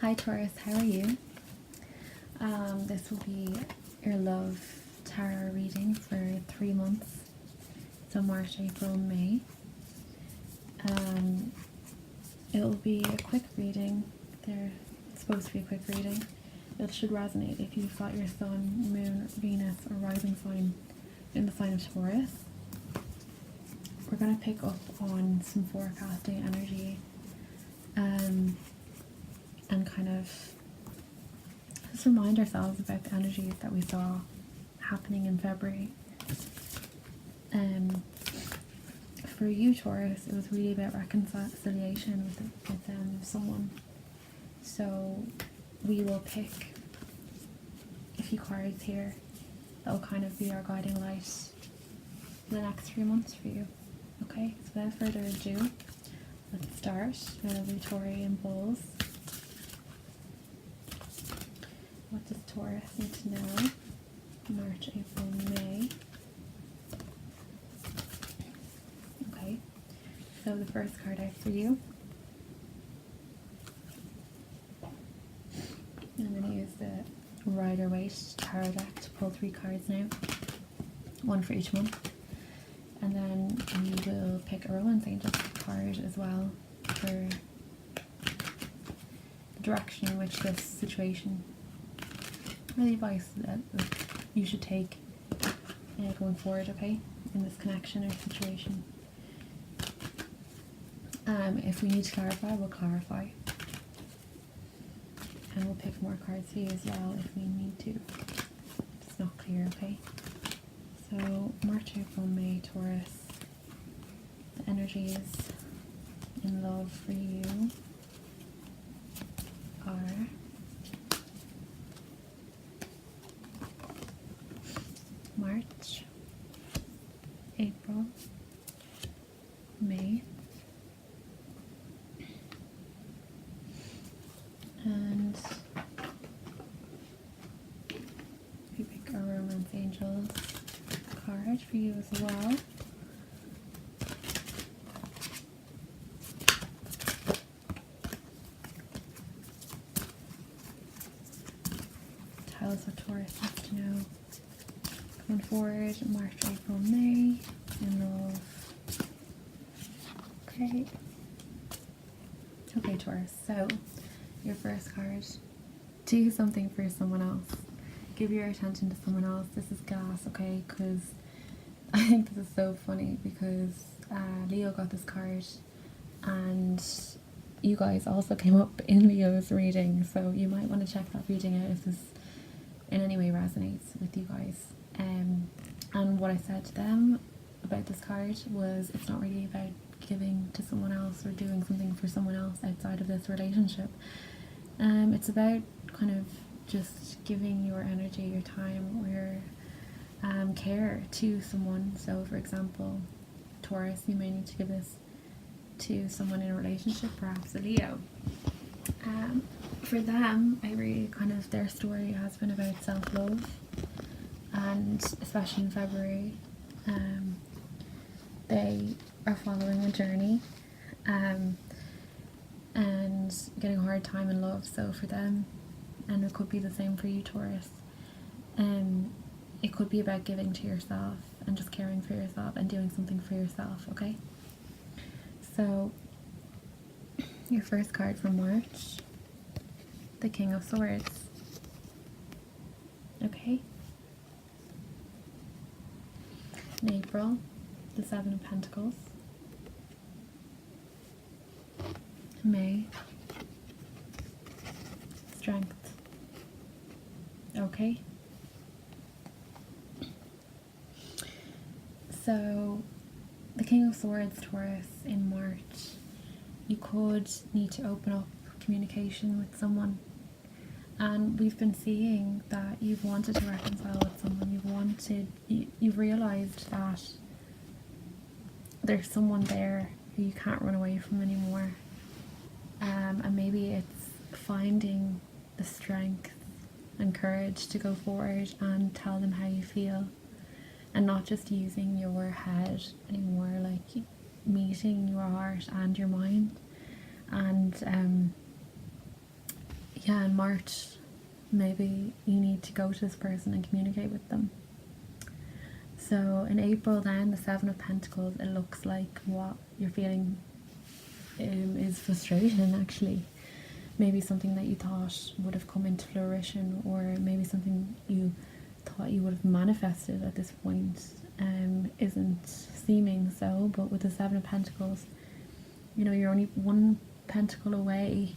Hi Taurus, how are you? This will be your love tarot reading for 3 months, so March, April, May. It will be a quick reading. It's supposed to be a quick reading. It should resonate if you've got your Sun, Moon, Venus, or rising sign in the sign of Taurus. We're going to pick up on some forecasting energy and kind of just remind ourselves about the energies that we saw happening in February. For you, Taurus, it was really about reconciliation with someone. So we will pick a few cards here that will kind of be our guiding light for the next 3 months for you. Okay, so without further ado, let's start. Victorian Bulls. What does Taurus need to know? March, April, May. Okay, so the first card out for you. I'm going to use the Rider-Waite Tarot deck to pull 3 cards now. 1 for each month. And then we will pick a Romance Angel card as well for the direction in which this situation, really advice that you should take going forward, okay, in this connection or situation. If we need to clarify, we'll clarify. And we'll pick more cards for you as well if we need to. It's not clear, okay? So, March, April, May, Taurus. The energies in love for you are March, April, May, and we pick our Romance Angels card for you as well. Tell us what Taurus needs to know going forward. March, April, May, in love. Okay. Okay, Taurus. So, your first card. Do something for someone else. Give your attention to someone else. This is gas, okay? Because I think this is so funny because Leo got this card and you guys also came up in Leo's reading, so you might want to check that reading out if this in any way resonates with you guys. And what I said to them about this card was it's not really about giving to someone else or doing something for someone else outside of this relationship. It's about kind of just giving your energy, your time, or your care to someone. So for example, Taurus, you may need to give this to someone in a relationship, perhaps a Leo. For them, I really kind of, their story has been about self-love, and especially in February, they are following a journey and getting a hard time in love. So for them, and it could be the same for you, Taurus, it could be about giving to yourself and just caring for yourself and doing something for yourself, okay? So your first card for March, the King of Swords. Okay. In April, the Seven of Pentacles. May, Strength. Okay. So, the King of Swords, Taurus, in March, you could need to open up communication with someone. And we've been seeing that you've wanted to reconcile with someone. You've realised that there's someone there who you can't run away from anymore. And maybe it's finding the strength and courage to go forward and tell them how you feel. And not just using your head anymore, like meeting your heart and your mind. And yeah, in March, maybe you need to go to this person and communicate with them. So in April then, the Seven of Pentacles, it looks like what you're feeling is frustration actually. Maybe something that you thought would have come into fruition, or maybe something you thought you would have manifested at this point isn't seeming so. But with the Seven of Pentacles, you know, you're only one pentacle away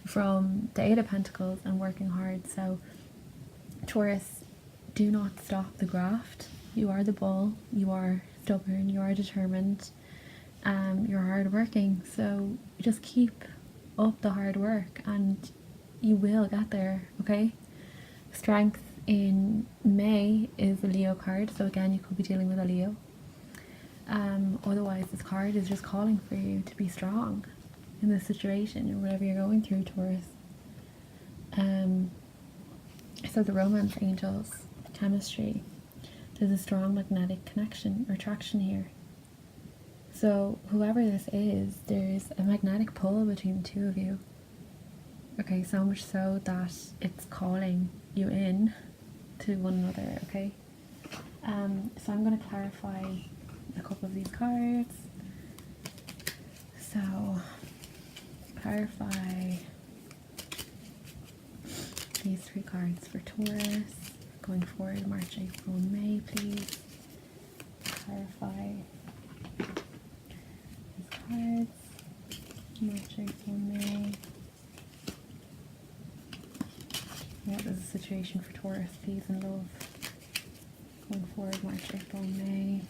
from the Eight of Pentacles and working hard. So Taurus, do not stop the graft. You are the bull, you are stubborn, you are determined, you're hardworking. So just keep up the hard work and you will get there, okay? Strength in May is a Leo card, so again, you could be dealing with a Leo. Otherwise, this card is just calling for you to be strong in this situation or whatever you're going through, Taurus. So the romance angels, chemistry, there's a strong magnetic connection or attraction here. So whoever this is, there's a magnetic pull between the two of you. Okay, so much so that it's calling you in to one another, okay? So I'm going to clarify a couple of these cards. So, clarify these three cards for Taurus going forward, March, April, May, please. Clarify these cards, March, April, May. What is the situation for Taurus, please, in love? Going forward, March, April, May.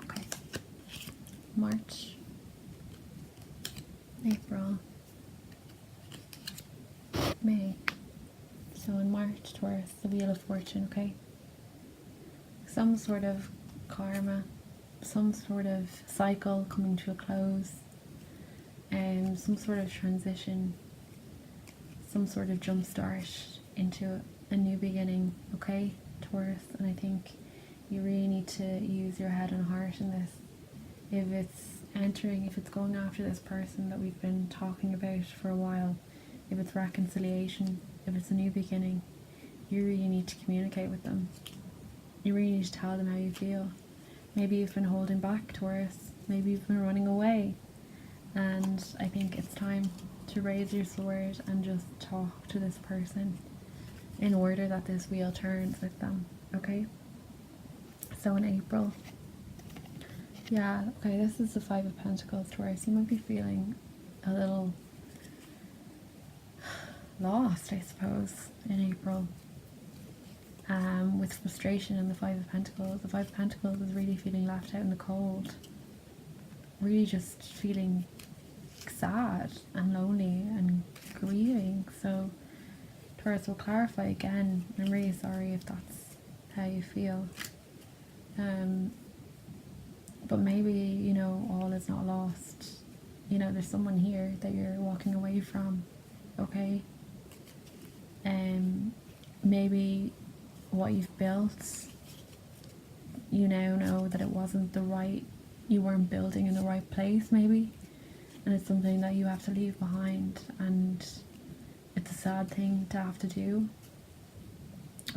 Okay. March, April, May. So in March, Taurus, the Wheel of Fortune, okay? Some sort of karma, some sort of cycle coming to a close, some sort of transition, some sort of jump start into a new beginning, okay, Taurus? And I think you really need to use your head and heart in this. If it's going after this person that we've been talking about for a while, if it's reconciliation, if it's a new beginning, you really need to communicate with them. You really need to tell them how you feel. Maybe you've been holding back, Taurus. Maybe you've been running away. And I think it's time to raise your sword and just talk to this person in order that this wheel turns with them, okay? So in April, yeah, okay, this is the Five of Pentacles, Taurus. You might be feeling a little lost, I suppose, in April, with frustration in the Five of Pentacles. The Five of Pentacles is really feeling left out in the cold, really just feeling sad and lonely and grieving. So Taurus, will clarify again, I'm really sorry if that's how you feel, but maybe, you know, all is not lost. You know, there's someone here that you're walking away from, okay? Maybe what you've built, you now know that it wasn't you weren't building in the right place, maybe, and it's something that you have to leave behind, and it's a sad thing to have to do,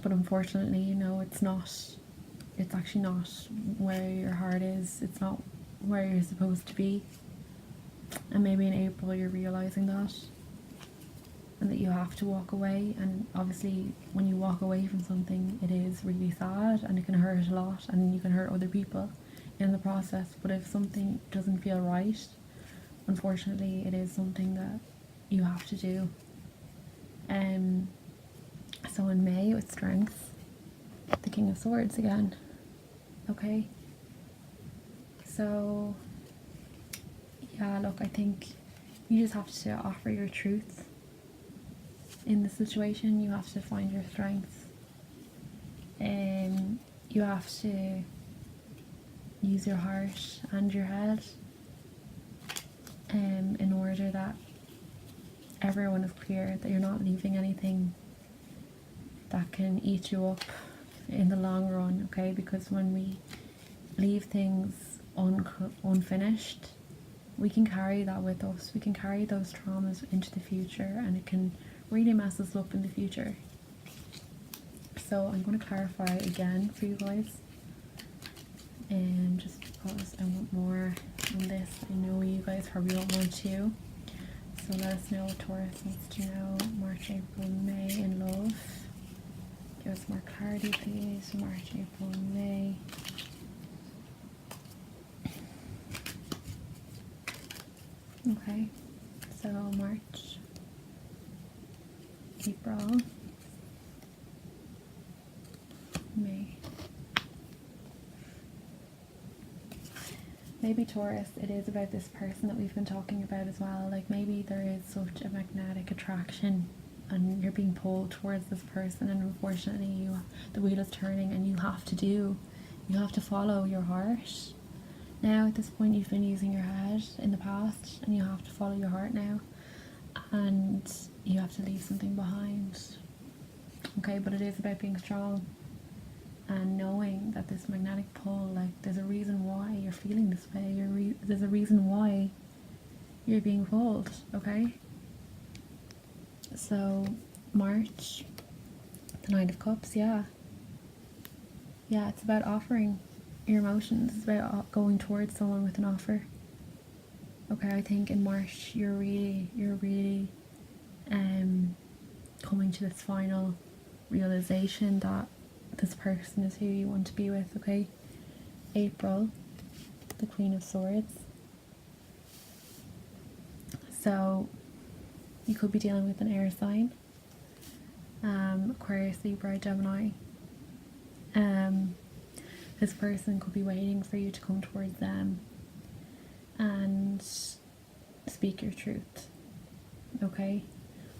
but unfortunately, you know, it's actually not where your heart is, it's not where you're supposed to be. And maybe in April you're realizing that, and that you have to walk away. And obviously when you walk away from something, it is really sad and it can hurt a lot, and you can hurt other people in the process. But if something doesn't feel right, unfortunately it is something that you have to do. So in May, with strength, the King of Swords again, okay? So yeah, look, I think you just have to offer your truth in the situation. You have to find your strength, and you have to use your heart and your head, in order that everyone is clear, that you're not leaving anything that can eat you up in the long run, okay? Because when we leave things unfinished, we can carry that with us. We can carry those traumas into the future, and it can really mess us up in the future. So I'm going to clarify again for you guys, and just because I want more on this, I know you guys probably don't want to. So let us know what Taurus wants to know. March, April, May in love. Give us more clarity, please. March, April, May. Okay, so March, April, May. Maybe Taurus, it is about this person that we've been talking about as well. Like maybe there is such a magnetic attraction and you're being pulled towards this person, and unfortunately the wheel is turning and you have to follow your heart. Now at this point you've been using your head in the past, and you have to follow your heart now, and you have to leave something behind. Okay, but it is about being strong and knowing that this magnetic pull, like there's a reason why you're feeling this way. There's a reason why you're being pulled. Okay, so March, the Knight of Cups. Yeah, it's about offering your emotions. It's about going towards someone with an offer. Okay, I think in March you're really coming to this final realization that this person is who you want to be with. Okay, April, the Queen of Swords. So you could be dealing with an air sign, Aquarius, Libra, Gemini. This person could be waiting for you to come towards them and speak your truth. Okay,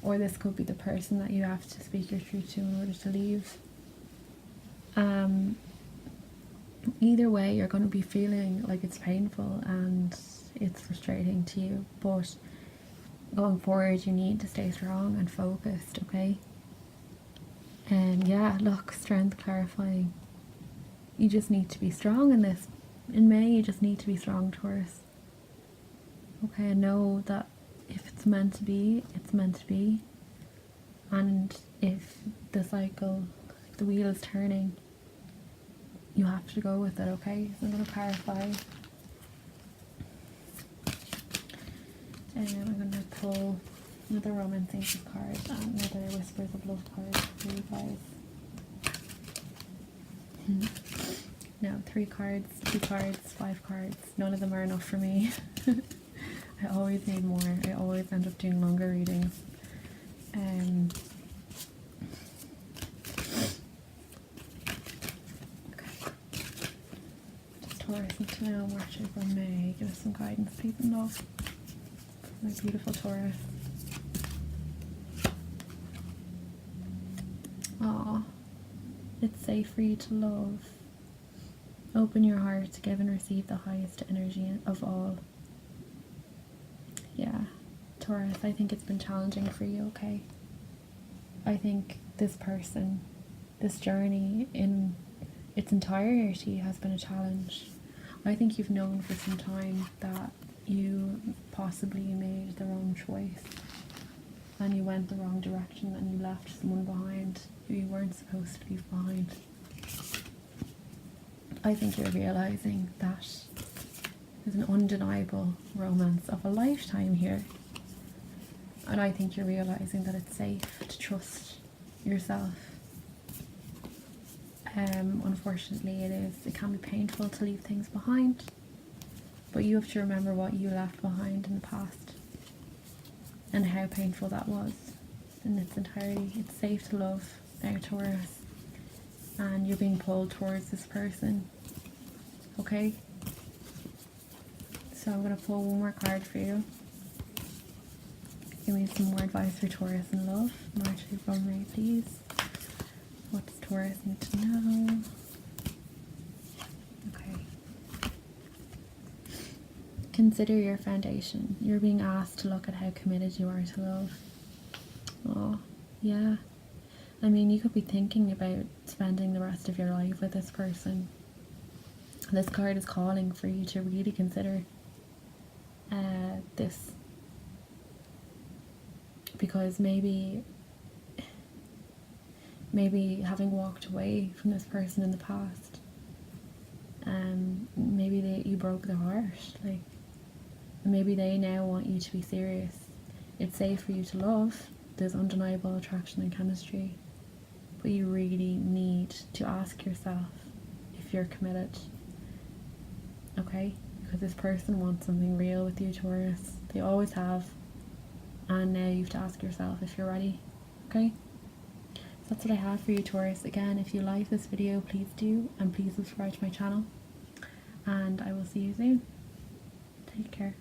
or this could be the person that you have to speak your truth to in order to leave. Either way, you're going to be feeling like it's painful and it's frustrating to you, but going forward you need to stay strong and focused. Okay, and yeah, look, strength clarifying. You just need to be strong in this. In May, you just need to be strong, Taurus. Okay, know that if it's meant to be, it's meant to be. And if the cycle, the wheel is turning, you have to go with it. Okay, so I'm going to clarify. I'm going to pull another Romance Angels card and another Whispers of Love card for you guys. No, 3 cards, 2 cards, 5 cards. None of them are enough for me. I always need more. I always end up doing longer readings. Okay. Just Taurus into now, March, April, May. Give us some guidance, please, and love. My beautiful Taurus. Aw. It's safe for you to love. Open your heart to give and receive the highest energy of all. Yeah, Taurus, I think it's been challenging for you, okay? I think this person, this journey in its entirety has been a challenge. I think you've known for some time that you possibly made the wrong choice and you went the wrong direction and you left someone behind who you weren't supposed to leave behind. I think you're realizing that there's an undeniable romance of a lifetime here, and I think you're realizing that it's safe to trust yourself. Unfortunately it can be painful to leave things behind, but you have to remember what you left behind in the past and how painful that was in its entirety. It's safe to love now, Taurus, and you're being pulled towards this person. Okay, so I'm going to pull one more card for you. Give me some more advice for Taurus in love. March, April, May, please. What does Taurus need to know? Okay. Consider your foundation. You're being asked to look at how committed you are to love. Oh, yeah. I mean, you could be thinking about spending the rest of your life with this person. This card is calling for you to really consider this, because maybe having walked away from this person in the past, maybe you broke their heart, like, maybe they now want you to be serious. It's safe for you to love, there's undeniable attraction and chemistry, but you really need to ask yourself if you're committed, okay? Because this person wants something real with you, Taurus. They always have, and now you have to ask yourself if you're ready, okay? So that's what I have for you, Taurus. Again, if you like this video, please do, and please subscribe to my channel, and I will see you soon. Take care.